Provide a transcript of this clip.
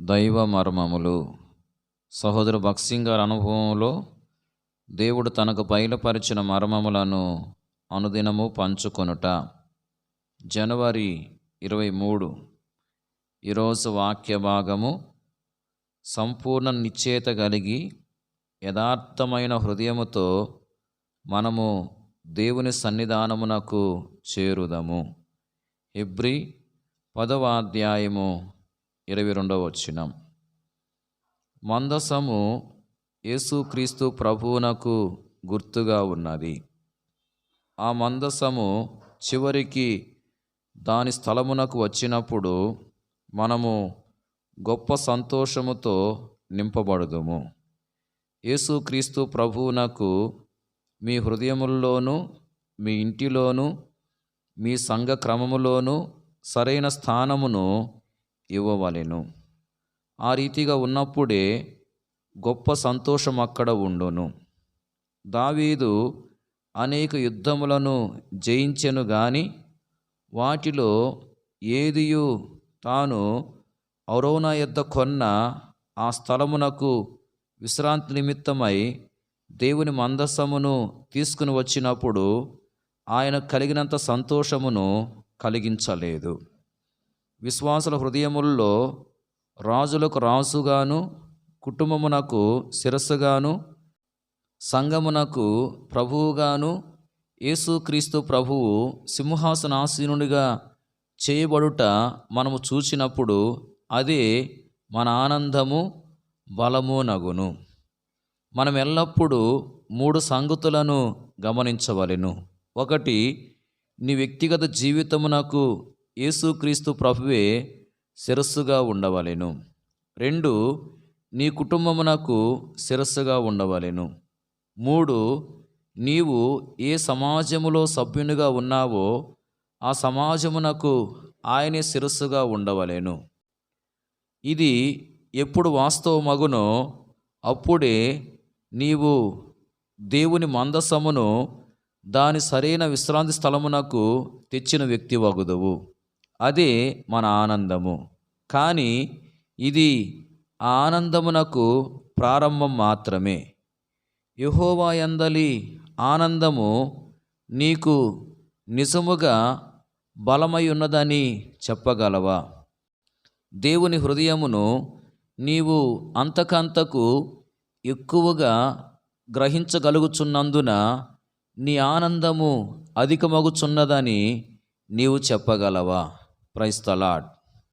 దైవ మర్మములు. సహోదరు భక్సింగ్ గారి అనుభవంలో దేవుడు తనకు బయలుపరిచిన మర్మములను అనుదినము పంచుకొనుట. జనవరి 23. ఈరోజు వాక్య భాగము, సంపూర్ణ నిశ్చయత కలిగి యథార్థమైన హృదయముతో మనము దేవుని సన్నిధానమునకు చేరుదము. హెబ్రీ 10వ అధ్యాయము 22వ వచనం. మందసము యేసుక్రీస్తు ప్రభువునకు గుర్తుగా ఉన్నది. ఆ మందసము చివరికి దాని స్థలమునకు వచ్చినప్పుడు మనము గొప్ప సంతోషముతో నింపబడుదుము. యేసుక్రీస్తు ప్రభువునకు మీ హృదయముల్లోనూ, మీ ఇంటిలోనూ, మీ సంఘ క్రమములోనూ సరైన స్థానమును ఇవ్వవలెను. ఆ రీతిగా ఉన్నప్పుడే గొప్ప సంతోషం అక్కడ ఉండును. దావీదు అనేక యుద్ధములను జయించెను గాని వాటిలో ఏదియు తాను అరౌనా యొద్ద కొన్న ఆ స్థలమునకు విశ్రాంతి నిమిత్తమై దేవుని మందసమును తీసుకుని వచ్చినప్పుడు ఆయన కలిగినంత సంతోషమును కలిగించలేదు. విశ్వాసుల హృదయముల్లో రాజులకు రాజుగాను, కుటుంబమునకు శిరస్సుగాను, సంఘమునకు ప్రభువుగాను యేసుక్రీస్తు ప్రభువు సింహాసనాసీనునిగా చేయబడుట మనము చూచినప్పుడు అదే మన ఆనందము, బలము నగును. మనం ఎల్లప్పుడూ 3 సంగతులను గమనించవలెను. 1, నీ వ్యక్తిగత జీవితమునకు యేసుక్రీస్తు ప్రభువే శిరస్సుగా ఉండవలెను. 2, నీ కుటుంబమునకు శిరస్సుగా ఉండవలెను. 3, నీవు ఏ సమాజములో సభ్యునిగా ఉన్నావో ఆ సమాజమునకు ఆయనే శిరస్సుగా ఉండవలెను. ఇది ఎప్పుడు వాస్తవమగునో అప్పుడే నీవు దేవుని మందసమును దాని సరైన విశ్రాంతి స్థలమునకు తెచ్చిన వ్యక్తి వగుదువు. అదే మన ఆనందము. కానీ ఇది ఆ ఆనందమునకు ప్రారంభం మాత్రమే. యెహోవా యందలి ఆనందము నీకు నిజముగా బలమై ఉన్నదని చెప్పగలవా? దేవుని హృదయమును నీవు అంతకంతకు ఎక్కువగా గ్రహించగలుగుచున్నందున నీ ఆనందము అధికమగుచున్నదని నీవు చెప్పగలవా? Praise the lord.